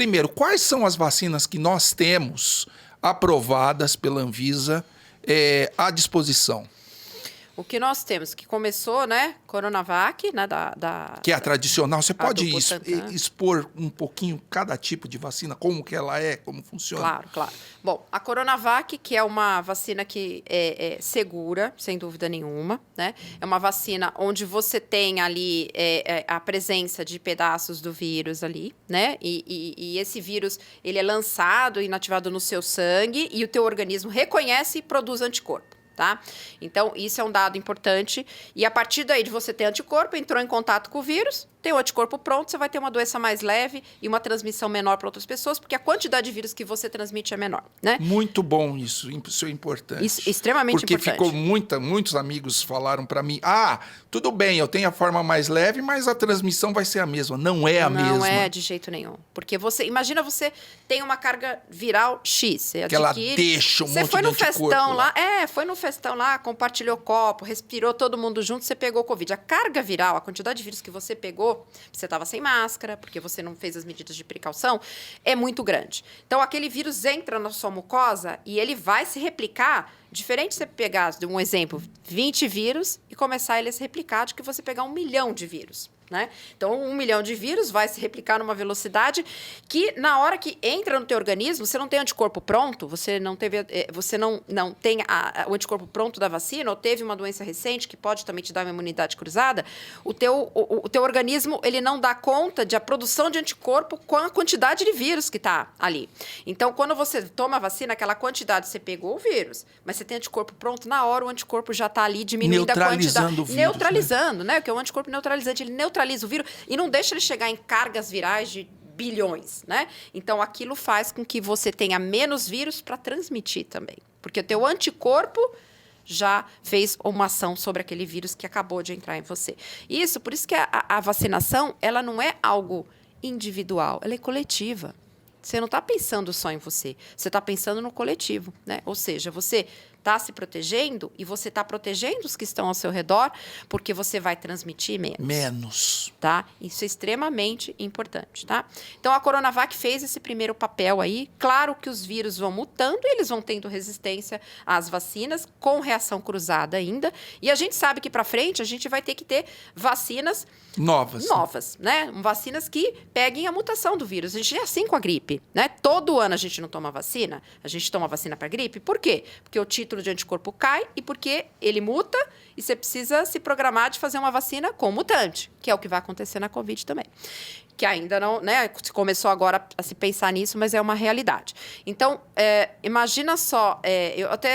Primeiro, quais são as vacinas que nós temos aprovadas pela Anvisa à disposição? O que nós temos, que começou, né? Coronavac, né? Que é a tradicional. Você pode do Butantan. expor um pouquinho cada tipo de vacina, como que ela é, como funciona? Claro, claro. Bom, a Coronavac, que é uma vacina que é segura, sem dúvida nenhuma, né? É uma vacina onde você tem ali a presença de pedaços do vírus ali, né? E esse vírus, ele é lançado e inativado no seu sangue e o teu organismo reconhece e produz anticorpo. Tá? Então, isso é um dado importante. E a partir daí de você ter anticorpo, entrou em contato com o vírus, tem o anticorpo pronto, você vai ter uma doença mais leve e uma transmissão menor para outras pessoas, porque a quantidade de vírus que você transmite é menor, né? Muito bom isso é importante. Isso, extremamente porque importante. Porque muitos amigos falaram para mim, tudo bem, eu tenho a forma mais leve, mas a transmissão vai ser a mesma. Não é a mesma. Não é de jeito nenhum. Porque imagina você tem uma carga viral X, você que ela deixa um monte de anticorpo. Você foi no festão lá, foi no festão lá, compartilhou copo, respirou todo mundo junto, você pegou Covid. A carga viral, a quantidade de vírus que você pegou, você estava sem máscara, porque você não fez as medidas de precaução, é muito grande. Então, aquele vírus entra na sua mucosa e ele vai se replicar. Diferente de você pegar, um exemplo, 20 vírus e começar ele a se replicar de que você pegar 1 milhão de vírus. Né? Então, 1 milhão de vírus vai se replicar numa velocidade que, na hora que entra no teu organismo, você não tem anticorpo pronto, você não tem o anticorpo pronto da vacina, ou teve uma doença recente que pode também te dar uma imunidade cruzada, o teu organismo ele não dá conta de a produção de anticorpo com a quantidade de vírus que está ali. Então, quando você toma a vacina, aquela quantidade, você pegou o vírus, mas você tem anticorpo pronto, na hora o anticorpo já está ali diminuindo a quantidade. Neutralizando o vírus. Neutralizando, né? Porque o anticorpo neutralizante, ele neutraliza o vírus e não deixa ele chegar em cargas virais de bilhões, né? Então, aquilo faz com que você tenha menos vírus para transmitir também. Porque o teu anticorpo já fez uma ação sobre aquele vírus que acabou de entrar em você. Por isso que a vacinação, ela não é algo individual, ela é coletiva. Você não está pensando só em você, você está pensando no coletivo, né? Ou seja, você está se protegendo e você está protegendo os que estão ao seu redor, porque você vai transmitir menos. Tá? Isso é extremamente importante, tá? Então, a Coronavac fez esse primeiro papel aí. Claro que os vírus vão mutando e eles vão tendo resistência às vacinas, com reação cruzada ainda. E a gente sabe que para frente a gente vai ter que ter vacinas novas, né? Vacinas que peguem a mutação do vírus. A gente é assim com a gripe, né? Todo ano a gente não toma vacina, a gente toma vacina para gripe. Por quê? Porque o título de anticorpo cai e porque ele muta e você precisa se programar de fazer uma vacina com mutante, que é o que vai acontecer na Covid também. Que ainda não, né? Começou agora a se pensar nisso, mas é uma realidade. Então, imagina só,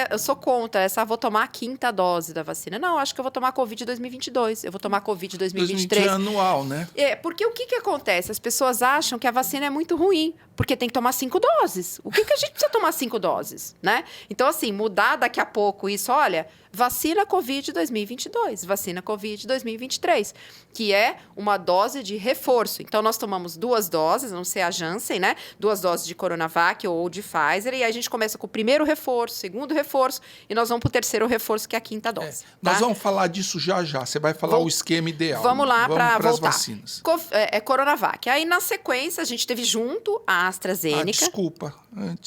eu sou contra vou tomar a 5ª dose da vacina. Não, acho que eu vou tomar Covid 2022, eu vou tomar Covid 2023. 2020 é anual, né? Porque o que acontece? As pessoas acham que a vacina é muito ruim, porque tem que tomar 5 doses. O que a gente precisa tomar 5 doses, né? Então, assim, mudar daqui a pouco isso, olha, vacina Covid 2022, vacina Covid 2023, que é uma dose de reforço. Então, nós tomamos 2 doses, não sei a Janssen, né? 2 doses de Coronavac ou de Pfizer, e aí a gente começa com o primeiro reforço, segundo reforço, e nós vamos para o terceiro reforço, que é a 5ª dose. Tá? Nós vamos falar disso já. Você vai falar o esquema ideal. Vamos lá para voltar. As vacinas. Coronavac. Aí, na sequência, a gente teve junto a AstraZeneca.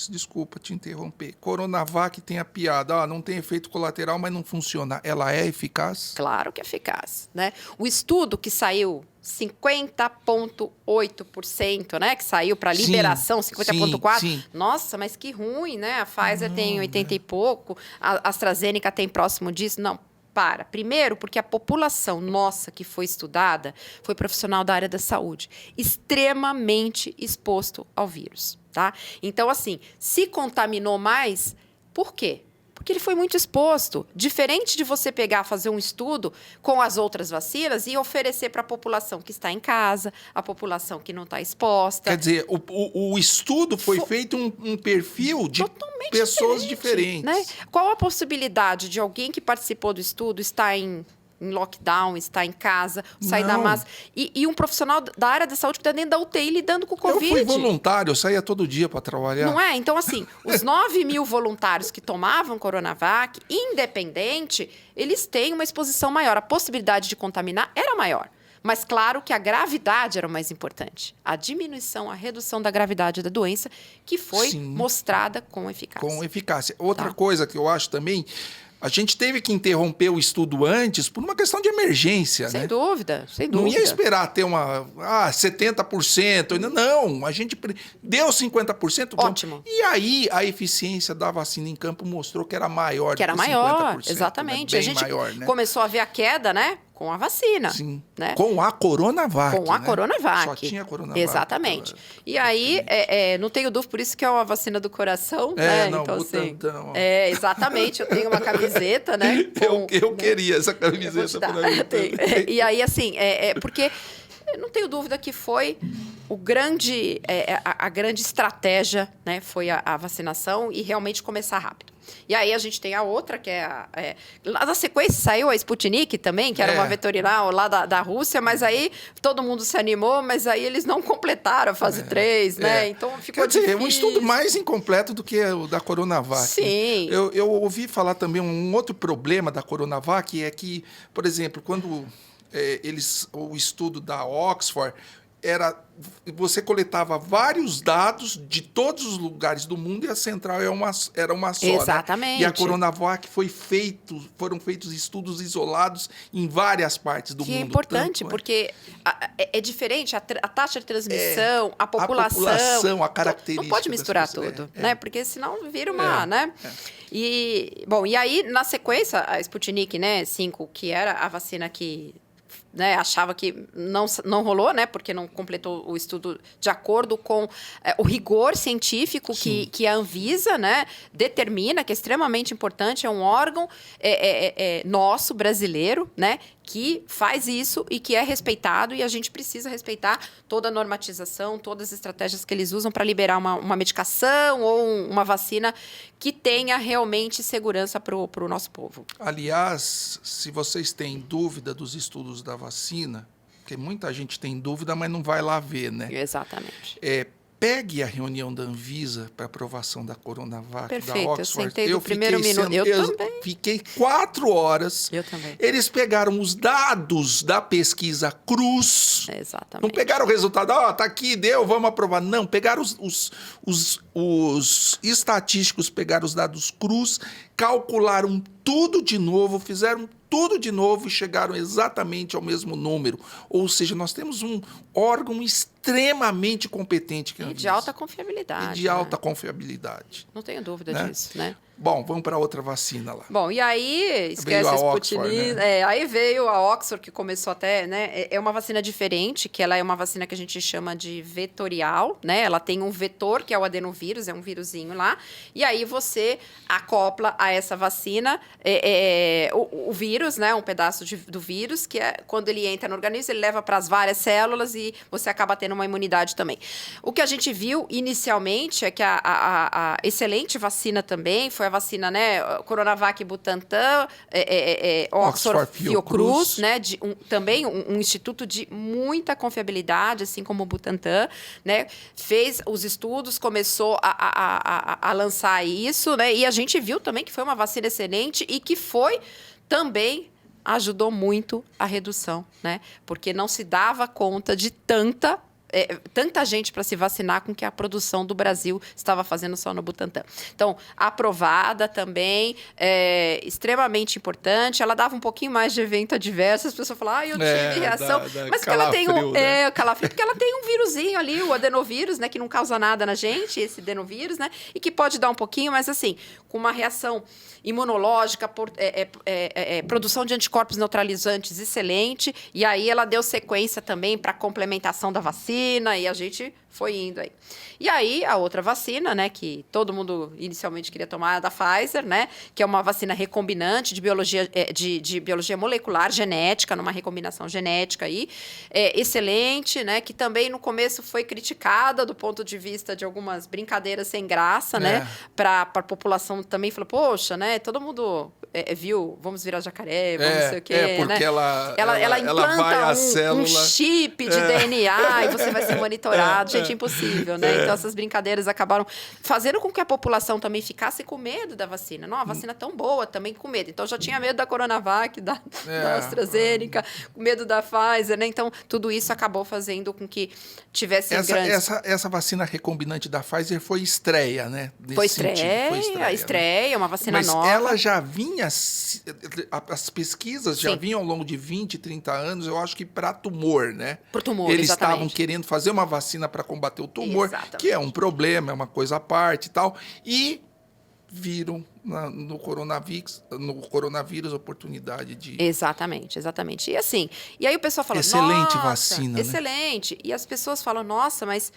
Desculpa te interromper. Coronavac tem a piada, não tem efeito colateral, mas não funciona. Ela é eficaz? Claro que é eficaz, né? O estudo que saiu 50,8%, né? Que saiu para liberação, 50,4%. Nossa, mas que ruim, né? A Pfizer tem 80 e pouco, a AstraZeneca tem próximo disso. Não, para. Primeiro, porque a população nossa que foi estudada foi profissional da área da saúde, extremamente exposto ao vírus, tá? Então, assim, se contaminou mais, por quê? Porque ele foi muito exposto. Diferente de você fazer um estudo com as outras vacinas e oferecer para a população que está em casa, a população que não está exposta. Quer dizer, o estudo foi feito um perfil de totalmente pessoas diferentes. Né? Qual a possibilidade de alguém que participou do estudo estar em lockdown, estar em casa, sair da máscara. E um profissional da área da saúde que está dentro da UTI lidando com o Covid. Eu fui voluntário, eu saía todo dia para trabalhar. Não é? Então, assim, os 9 mil voluntários que tomavam Coronavac, independente, eles têm uma exposição maior. A possibilidade de contaminar era maior. Mas claro que a gravidade era o mais importante. A diminuição, a redução da gravidade da doença, que foi mostrada com eficácia. Com eficácia. Outra coisa que eu acho também, a gente teve que interromper o estudo antes por uma questão de emergência, Sem né? dúvida, sem dúvida. Não ia esperar ter 70%. Não, a gente deu 50%. Ótimo. E aí a eficiência da vacina em campo mostrou que era maior Que era do que 50%. maior, exatamente. Né? A gente maior, né? começou a ver a queda, né? Com a vacina. Sim. Né? Com a Coronavac. Com a né? Coronavac. Só tinha Coronavac. Exatamente. E aí, não tenho dúvida, por isso que é uma vacina do coração, né? Não, então, Butantan, assim, exatamente. Eu tenho uma camiseta, né? Eu queria essa camiseta para mim. E aí, assim, porque eu não tenho dúvida que foi a grande estratégia, né? Foi a vacinação e realmente começar rápido. E aí a gente tem a outra, que lá na sequência saiu a Sputnik também, que era uma vetorial lá da Rússia, mas aí todo mundo se animou, mas aí eles não completaram a fase 3, né? Então ficou difícil. É um estudo mais incompleto do que o da Coronavac. Sim. Né? Eu ouvi falar também um outro problema da Coronavac, é que, por exemplo, quando o estudo da Oxford você coletava vários dados de todos os lugares do mundo e a central era uma só. Exatamente. Né? E a Coronavac foram feitos estudos isolados em várias partes do mundo. Que é importante, porque é diferente a taxa de transmissão, a população, a característica. Não pode misturar tudo, né? Porque senão vira uma, né? E aí, na sequência, a Sputnik, né, 5, que era a vacina que né, achava que não rolou, né, porque não completou o estudo de acordo com o rigor científico que a Anvisa, né, determina, que é extremamente importante, é um órgão nosso, brasileiro, né, que faz isso e que é respeitado, e a gente precisa respeitar toda a normatização, todas as estratégias que eles usam para liberar uma medicação ou uma vacina que tenha realmente segurança para o nosso povo. Aliás, se vocês têm dúvida dos estudos da vacina, porque muita gente tem dúvida, mas não vai lá ver, né? Exatamente. Pegue a reunião da Anvisa para aprovação da Coronavac, Perfeito, da Oxford. eu sentei no primeiro minuto. Eu também. Fiquei 4 horas. Eu também. Eles pegaram os dados da pesquisa Cruz. Exatamente. Não pegaram o resultado, tá aqui, deu, vamos aprovar. Não, pegaram os estatísticos, pegaram os dados Cruz, calcularam tudo de novo, fizeram tudo de novo e chegaram exatamente ao mesmo número. Ou seja, nós temos um órgão extremamente competente. Que é a Anvisa. De alta confiabilidade. E de alta confiabilidade. Não tenho dúvida disso, né? Bom, vamos para outra vacina lá. Bom, e aí, esquece a Sputnik, né? Aí veio a Oxford, que começou até, né? É uma vacina diferente, que ela é uma vacina que a gente chama de vetorial, né? Ela tem um vetor, que é o adenovírus, é um vírusinho lá, e aí você acopla a essa vacina o vírus, né? Um pedaço do vírus, que quando ele entra no organismo, ele leva para as várias células e você acaba tendo uma imunidade também. O que a gente viu inicialmente é que a excelente vacina também foi a vacina, né? Coronavac, Butantan, Oxford, Fiocruz, né? Também um instituto de muita confiabilidade, assim como o Butantan, né? Fez os estudos, começou a lançar isso, né? E a gente viu também que foi uma vacina excelente e que foi também ajudou muito a redução, né? Porque não se dava conta de tanta gente para se vacinar com que a produção do Brasil estava fazendo só no Butantan. Então, aprovada também, extremamente importante. Ela dava um pouquinho mais de evento adverso. As pessoas falavam, eu tive reação. Mas porque ela tem calafrio, porque ela tem um vírusinho ali, o adenovírus, né, que não causa nada na gente, esse adenovírus, né, e que pode dar um pouquinho, mas assim, com uma reação imunológica, produção de anticorpos neutralizantes excelente, e aí ela deu sequência também para complementação da vacina, e a gente foi indo aí. E aí, a outra vacina, né, que todo mundo inicialmente queria tomar, a da Pfizer, né, que é uma vacina recombinante de biologia molecular, genética, numa recombinação genética aí, excelente, né, que também no começo foi criticada do ponto de vista de algumas brincadeiras sem graça, né, para a população também, falou, poxa, né, todo mundo viu, vamos virar jacaré, vamos não sei o quê, porque né? Ela implanta vai a célula... um chip de DNA e você vai ser monitorado. gente impossível, né? Então, essas brincadeiras acabaram fazendo com que a população também ficasse com medo da vacina. Não, a vacina é tão boa, também com medo. Então, já tinha medo da Coronavac, da AstraZeneca, com medo da Pfizer, né? Então, tudo isso acabou fazendo com que tivesse essa vacina recombinante da Pfizer foi estreia, né? Foi estreia, uma vacina nova. Mas ela já vinha, as pesquisas já vinham ao longo de 20, 30 anos, eu acho que para tumor, né? Por tumor, eles exatamente. estavam querendo fazer uma vacina para combater o tumor, Exatamente. que é um problema, é uma coisa à parte e tal, e viram no coronavírus oportunidade de... Exatamente. E assim, e aí o pessoal fala, excelente nossa, vacina, excelente. Né? E as pessoas falam, nossa, mas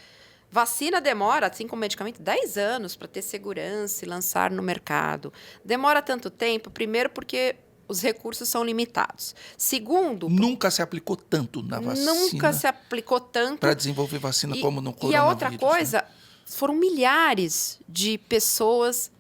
vacina demora, assim como medicamento, 10 anos para ter segurança e lançar no mercado. Demora tanto tempo, primeiro porque os recursos são limitados. Segundo... Nunca se aplicou tanto na vacina. Nunca se aplicou tanto. Para desenvolver vacina como no coronavírus. E a outra coisa, né? Foram milhares de pessoas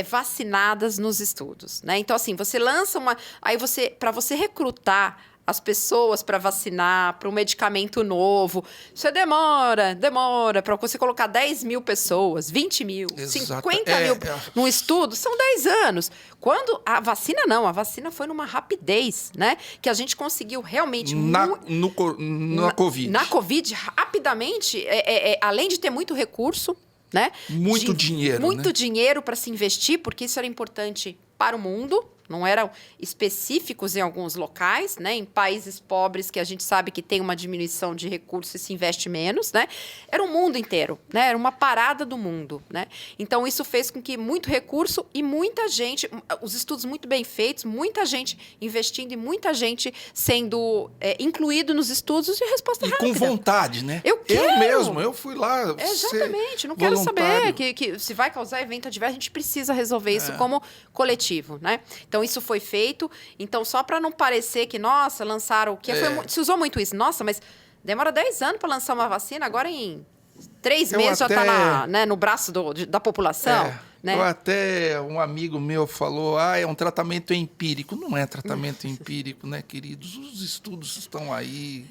vacinadas nos estudos, né? Então, assim, você lança uma... Aí, para você recrutar as pessoas para vacinar, para um medicamento novo, isso demora. Para você colocar 10 mil pessoas, 20 mil, Exato. 50 mil num estudo, são 10 anos. Quando a vacina não, a vacina foi numa rapidez, né? Que a gente conseguiu realmente... Na Covid. Na Covid, rapidamente, além de ter muito recurso, né? Muito dinheiro, Muito né? dinheiro para se investir, porque isso era importante para o mundo. Não eram específicos em alguns locais, né? Em países pobres que a gente sabe que tem uma diminuição de recursos e se investe menos, né? Era o mundo inteiro, né? Era uma parada do mundo, né? Então, isso fez com que muito recurso e muita gente, os estudos muito bem feitos, muita gente investindo e muita gente sendo incluído nos estudos e resposta rápida. E com vontade, né? Eu mesmo, eu fui lá. Exatamente, não quero saber que se vai causar evento adverso, a gente precisa resolver isso como coletivo, né? Então, isso foi feito. Então, só para não parecer que, nossa, lançaram... se usou muito isso. Nossa, mas demora 10 anos para lançar uma vacina, agora em 3 meses já está no braço da população. Né? Até um amigo meu falou, é um tratamento empírico. Não é tratamento empírico, né, queridos? Os estudos estão aí.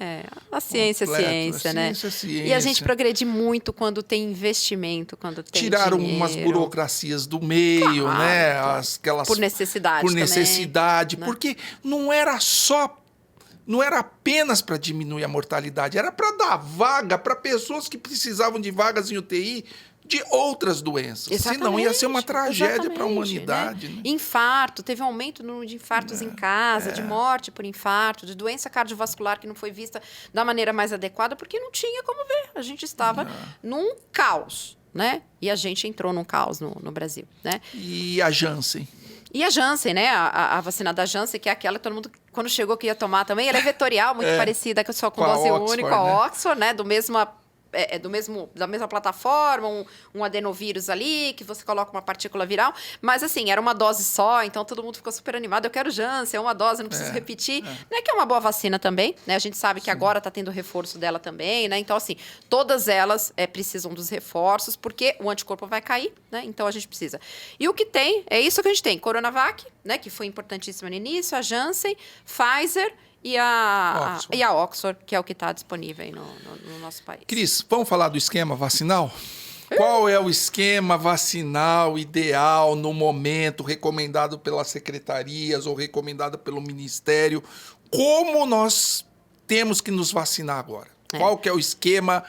A ciência é ciência, né? Ciência. E a gente progrede muito quando tem investimento, quando tem Tiraram dinheiro. umas burocracias do meio, né? Aquelas, por necessidade Por também, necessidade. né? Porque não era apenas para diminuir a mortalidade, era para dar vaga para pessoas que precisavam de vagas em UTI de outras doenças. Senão ia ser uma tragédia para a humanidade. Né? Infarto, teve um aumento no número de infartos em casa, de morte por infarto, de doença cardiovascular que não foi vista da maneira mais adequada, porque não tinha como ver. A gente estava num caos, né? E a gente entrou num caos no Brasil, né? E a Janssen? E a Janssen, né? A vacina da Janssen, que é aquela que todo mundo, quando chegou, que ia tomar também, ela é vetorial, muito parecida só com dose única, a Oxford, né? Da mesma plataforma, um adenovírus ali, que você coloca uma partícula viral. Mas, assim, era uma dose só, então todo mundo ficou super animado. Eu quero Janssen, é uma dose, não preciso repetir. Né, que é uma boa vacina também, né? A gente sabe que agora está tendo reforço dela também, né? Então, assim, todas elas precisam dos reforços, porque o anticorpo vai cair, né? Então, a gente precisa. E o que tem, é isso que a gente tem. Coronavac, né? Que foi importantíssima no início, a Janssen, Pfizer... E a Oxford, que é o que está disponível aí no nosso país. Cris, vamos falar do esquema vacinal? Qual é o esquema vacinal ideal no momento, recomendado pelas secretarias ou recomendado pelo Ministério? Como nós temos que nos vacinar agora? Qual que é o esquema?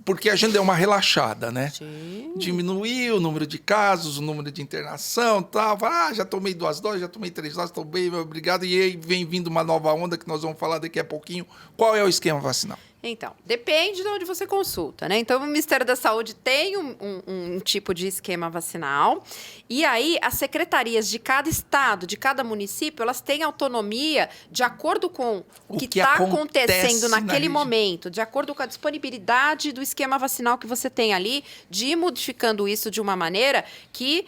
Porque a gente deu uma relaxada, né? Sim. Diminuiu o número de casos, o número de internação, tal. Já tomei 2 doses, já tomei 3 doses, estou bem, obrigado. E aí vem vindo uma nova onda que nós vamos falar daqui a pouquinho. Qual é o esquema vacinal? Então, depende de onde você consulta, né? Então, o Ministério da Saúde tem um tipo de esquema vacinal. E aí, as secretarias de cada estado, de cada município, elas têm autonomia de acordo com o que está acontecendo naquele momento, de acordo com a disponibilidade do esquema vacinal que você tem ali, de ir modificando isso de uma maneira que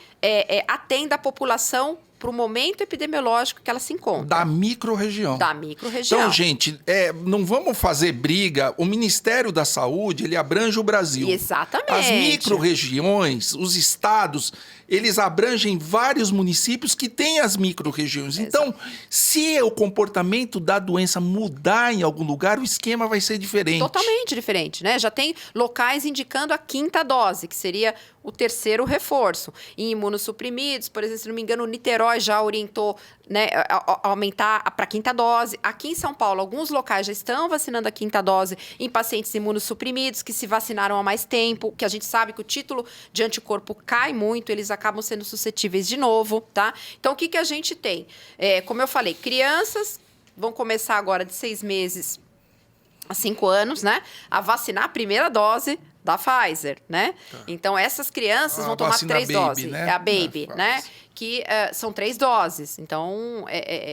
atenda a população para o momento epidemiológico que ela se encontra. Da micro-região. Da micro-região. Então, gente, não vamos fazer briga. O Ministério da Saúde, ele abrange o Brasil. Exatamente. As micro-regiões, os estados, eles abrangem vários municípios que têm as micro-regiões. Então, se o comportamento da doença mudar em algum lugar, o esquema vai ser diferente. Totalmente diferente, né? Já tem locais indicando a 5ª dose, que seria o 3º reforço. Em imunossuprimidos, por exemplo, se não me engano, o Niterói já orientou, né, aumentar para a 5ª dose. Aqui em São Paulo, alguns locais já estão vacinando a 5ª dose em pacientes imunossuprimidos que se vacinaram há mais tempo, que a gente sabe que o título de anticorpo cai muito, eles acabam sendo suscetíveis de novo, tá? Então, o que a gente tem? Como eu falei, crianças vão começar agora de 6 meses a 5 anos, né, a vacinar a primeira dose da Pfizer, né? Tá. Então, essas crianças vão tomar 3 doses. Né? É a Baby, né? Que são 3 doses. Então,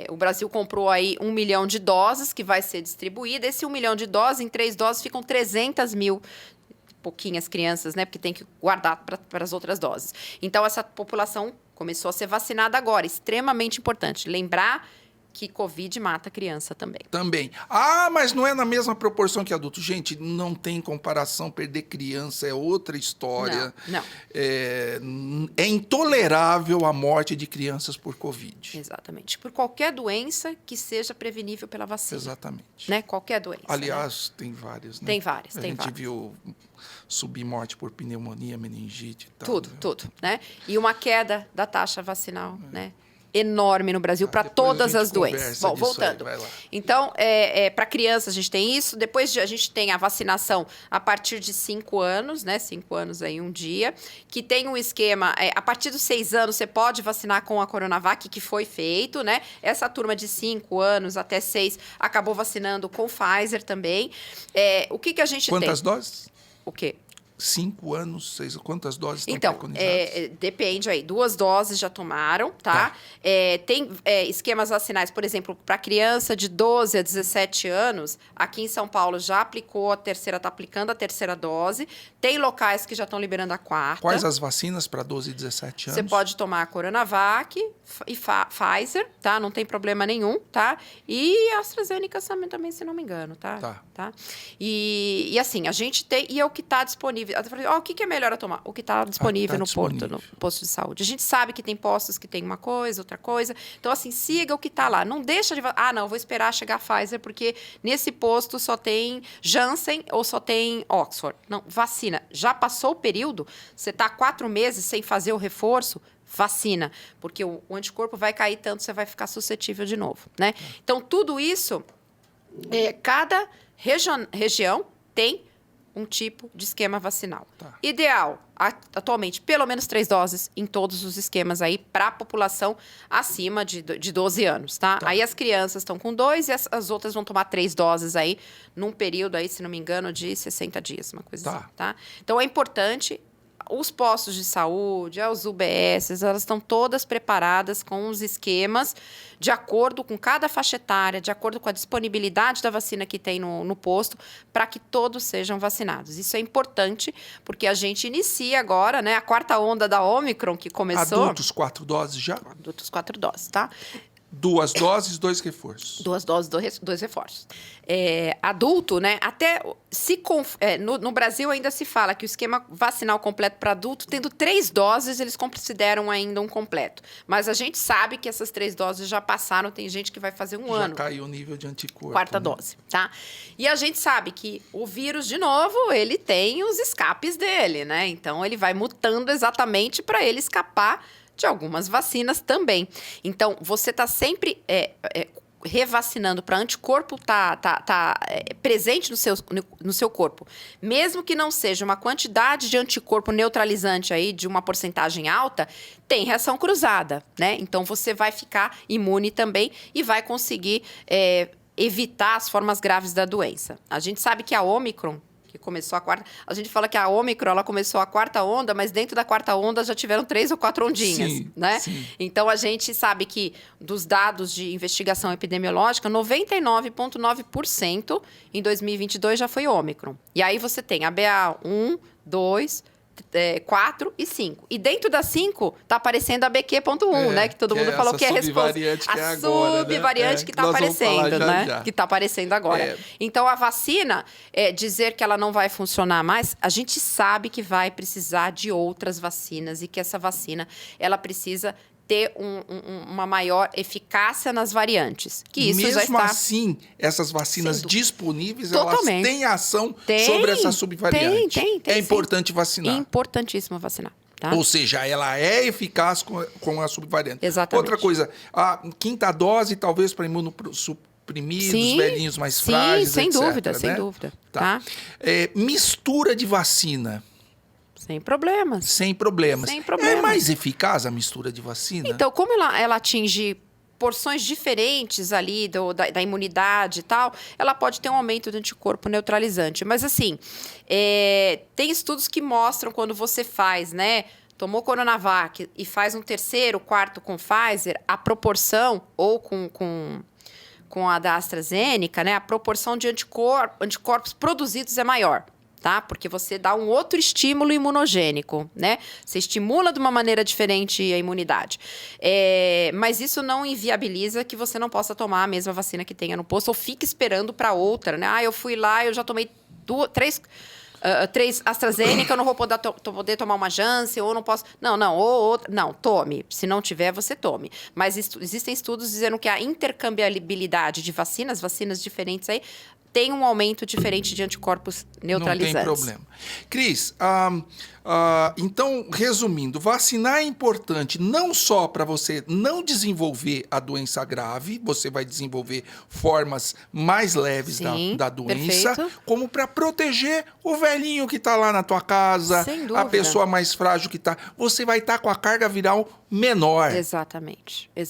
o Brasil comprou aí 1 milhão de doses que vai ser distribuída. Esse 1 milhão de doses, em 3 doses, ficam 300 mil pouquinhas crianças, né? Porque tem que guardar para as outras doses. Então, essa população começou a ser vacinada agora. Extremamente importante. Lembrar que Covid mata criança também. Também. Mas não é na mesma proporção que adulto. Gente, não tem comparação. Perder criança é outra história. Não. É intolerável a morte de crianças por Covid. Exatamente. Por qualquer doença que seja prevenível pela vacina. Exatamente. Né? Qualquer doença. Aliás, tem várias, né? Tem várias, A gente viu subir morte por pneumonia, meningite e tal. Tudo, né? E uma queda da taxa vacinal, né? Enorme no Brasil para todas as doenças. Bom, voltando. Então, para crianças a gente tem isso. Depois a gente tem a vacinação a partir de 5 anos, né? 5 anos aí um dia. Que tem um esquema, a partir dos 6 anos você pode vacinar com a Coronavac, que foi feito, né? Essa turma de 5 anos até 6 acabou vacinando com Pfizer também. O que a gente tem? Quantas doses? O quê? 5 anos, 6, quantas doses estão então, preconizadas? Depende aí. 2 doses já tomaram, tá? Tem esquemas vacinais, por exemplo, para criança de 12 a 17 anos, aqui em São Paulo já aplicou a terceira, está aplicando a 3ª dose. Tem locais que já estão liberando a 4ª. Quais as vacinas para 12 e 17 anos? Você pode tomar a Coronavac e Pfizer, tá? Não tem problema nenhum, tá? E a AstraZeneca também, se não me engano, tá? Tá? E assim, a gente tem... E é o que está disponível. O que é melhor a tomar? O que está disponível no posto de saúde. A gente sabe que tem postos que tem uma coisa, outra coisa. Então, assim, siga o que está lá. Não deixa de... não, vou esperar chegar a Pfizer, porque nesse posto só tem Janssen ou só tem Oxford. Não, vacina. Já passou o período, você está 4 meses sem fazer o reforço, vacina. Porque o anticorpo vai cair tanto, você vai ficar suscetível de novo, né? Então, tudo isso, cada região tem um tipo de esquema vacinal. Ideal, atualmente, pelo menos 3 doses em todos os esquemas aí para a população acima de 12 anos, tá? Aí as crianças estão com 2 e as outras vão tomar 3 doses aí num período aí, se não me engano, de 60 dias, uma coisa assim, tá? Então, é importante... Os postos de saúde, as UBSs, elas estão todas preparadas com os esquemas de acordo com cada faixa etária, de acordo com a disponibilidade da vacina que tem no posto, para que todos sejam vacinados. Isso é importante, porque a gente inicia agora, né, a 4ª onda da Ômicron, que começou... Adultos, 4 doses já? Adultos, 4 doses, tá? 2 doses, 2 reforços. 2 doses, 2 reforços. Adulto, né? Até no Brasil ainda se fala que o esquema vacinal completo para adulto, tendo 3 doses, eles consideram ainda um completo. Mas a gente sabe que essas 3 doses já passaram, tem gente que vai fazer um ano. Já caiu o nível de anticorpo. 4ª dose, tá? E a gente sabe que o vírus, de novo, ele tem os escapes dele, né? Então, ele vai mutando exatamente para ele escapar de algumas vacinas também. Então, você está sempre revacinando para anticorpo presente no seu corpo. Mesmo que não seja uma quantidade de anticorpo neutralizante aí de uma porcentagem alta, tem reação cruzada, né? Então, você vai ficar imune também e vai conseguir evitar as formas graves da doença. A gente sabe que a Ômicron, que começou a 4ª... A gente fala que a Ômicron, ela começou a 4ª onda, mas dentro da 4ª onda já tiveram 3 ou 4 ondinhas, né? Sim. Então, a gente sabe que dos dados de investigação epidemiológica, 99,9% em 2022 já foi Ômicron. E aí você tem a BA1, 2, 4 e 5. E dentro da 5 tá aparecendo a BQ.1, né? Que todo mundo falou que é a resposta. A subvariante que tá aparecendo, né? Já. Que tá aparecendo agora. Então, a vacina, dizer que ela não vai funcionar mais, a gente sabe que vai precisar de outras vacinas e que essa vacina, ela precisa ter uma maior eficácia nas variantes. Que isso mesmo já está... assim, essas vacinas disponíveis, Totalmente. elas têm ação sobre essa subvariante. Tem, é importante vacinar. Importantíssimo vacinar. Tá? Ou seja, ela é eficaz com a subvariante. Exatamente. Outra coisa, a quinta dose, talvez para imunossuprimidos, velhinhos mais frágeis, sem etc, dúvida, né? sem dúvida. Tá. Mistura de vacina. Sem problemas. Sem problemas. Sem problemas. É mais eficaz a mistura de vacina? Então, como ela atinge porções diferentes ali da imunidade e tal, ela pode ter um aumento do anticorpo neutralizante. Mas, assim, tem estudos que mostram quando você faz, né? Tomou Coronavac e faz um terceiro, quarto com Pfizer, a proporção, ou com a da AstraZeneca, né? A proporção de anticorpos produzidos é maior. Tá? Porque você dá um outro estímulo imunogênico, né? Você estimula de uma maneira diferente a imunidade. Mas isso não inviabiliza que você não possa tomar a mesma vacina que tenha no posto ou fique esperando para outra, né? Eu fui lá, eu já tomei 3 AstraZeneca, eu não vou poder tomar uma Janssen, ou não posso... Não, tome. Se não tiver, você tome. Mas existem estudos dizendo que a intercambiabilidade de vacinas diferentes aí, tem um aumento diferente de anticorpos neutralizantes. Não tem problema. Cris, então, resumindo, vacinar é importante não só para você não desenvolver a doença grave, você vai desenvolver formas mais leves da doença, perfeito. como para proteger o velhinho que está lá na tua casa, a pessoa mais frágil que está. Você vai estar com a carga viral menor. Exatamente.